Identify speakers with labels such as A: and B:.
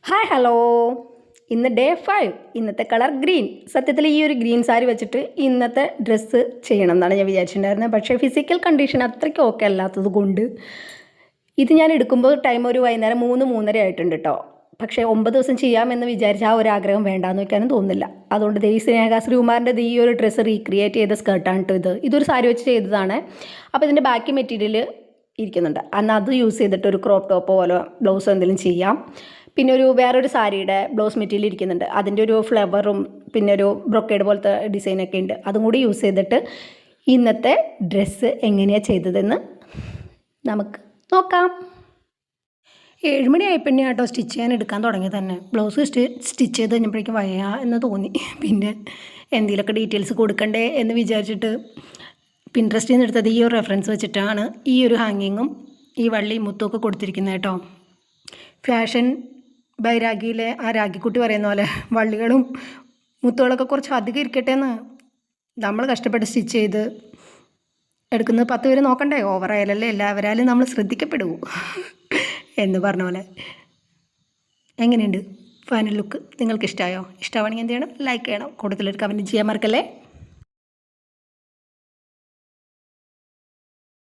A: Hi hello. ഇന്ന് day 5. ഇന്നത്തെ colour green. സത്യത്തിൽ ഈ ഒരു ഗ്രീൻ സാരി വെച്ചിട്ട് ഇന്നത്തെ ഡ്രസ്സ് ചെയ്യണം എന്നാണ് ഞാൻ വിചാരിച്ചിട്ടുണ്ടായിരുന്നത്. പക്ഷേ ഫിസിക്കൽ കണ്ടീഷൻ അത്രയ്ക്ക് ഓക്കെ അല്ലാത്തത് കൊണ്ട് ഇത് ഞാൻ എടുക്കുമ്പോൾ ടൈം ഒരു വൈകുന്നേരം 3-3:30 ആയിട്ടുണ്ട് കേട്ടോ. പക്ഷേ 9 ദിവസം ചെയ്യാമെന്ന് വിചാരിച്ച ആ ഒരു ആഗ്രഹം വേണ്ടാന്ന് വയ്ക്കാനും തോന്നുന്നില്ല. അതുകൊണ്ട് ഈ സ്നേഹ ശ്രീകുമാറിൻ്റെ ഈ ഒരു ഡ്രസ്സ് റീക്രിയേറ്റ് ചെയ്ത സ്കേർട്ടാണ് കേട്ടോ ഇതൊരു സാരി വെച്ച് ചെയ്തതാണ്. അപ്പോൾ ഇതിൻ്റെ ബാക്കി മെറ്റീരിയൽ ഇരിക്കുന്നുണ്ട്. അന്ന് അത് യൂസ് ചെയ്തിട്ട് ഒരു ക്രോപ്പ് ടോപ്പോ പോലെ ബ്ലൗസോ എന്തെങ്കിലും ചെയ്യാം. പിന്നെ വേറൊരു സാരിയുടെ ബ്ലൗസ് മെറ്റീരിയൽ ഇരിക്കുന്നുണ്ട്. അതിൻ്റെ ഒരു ഫ്ലവറും പിന്നെ ഒരു ബ്രൊക്കേഡ് പോലത്തെ ഡിസൈനൊക്കെ ഉണ്ട്. അതും കൂടി യൂസ് ചെയ്തിട്ട് ഇന്നത്തെ ഡ്രസ്സ് എങ്ങനെയാണ് ചെയ്തതെന്ന് നമുക്ക് നോക്കാം. 7 മണിയായപ്പോൾ കേട്ടോ സ്റ്റിച്ച് ചെയ്യാൻ എടുക്കാൻ തുടങ്ങി തന്നെ. ബ്ലൗസ് സ്റ്റിച്ച് ചെയ്ത് കഴിഞ്ഞപ്പോഴേക്കും വയ്യ എന്ന് തോന്നി. പിന്നെ എന്തെങ്കിലുമൊക്കെ ഡീറ്റെയിൽസ് കൊടുക്കണ്ടേ എന്ന് വിചാരിച്ചിട്ട് പിൻട്രസ്റ്റിൽ നിന്ന് എടുത്തത് ഈ ഒരു റെഫറൻസ് വെച്ചിട്ടാണ് ഈ ഒരു ഹാങ്ങിങ്ങും ഈ വള്ളി മുത്തുമൊക്കെ കൊടുത്തിരിക്കുന്നത് കേട്ടോ. ഫാഷൻ ബൈ രാഗിയിലെ ആ രാഗിക്കുട്ടി പറയുന്ന പോലെ വള്ളികളും മുത്തുകളൊക്കെ കുറച്ച് അധികം ഇരിക്കട്ടെ എന്ന് നമ്മൾ കഷ്ടപ്പെട്ട് സ്റ്റിച്ച് ചെയ്ത് എടുക്കുന്നത് 10 പേര് നോക്കണ്ടേ. ഓവറായാലല്ലേ എല്ലാവരാലും നമ്മൾ ശ്രദ്ധിക്കപ്പെടൂ എന്ന് പറഞ്ഞ പോലെ. എങ്ങനെയുണ്ട് ഫൈനൽ ലുക്ക്? നിങ്ങൾക്ക് ഇഷ്ടമായോ? ഇഷ്ടമാണെങ്കിൽ എന്ത് ചെയ്യണം? ലൈക്ക് ചെയ്യണം. കൂടുതലൊരു കമൻറ്റ് ചെയ്യാൻ മറക്കല്ലേ.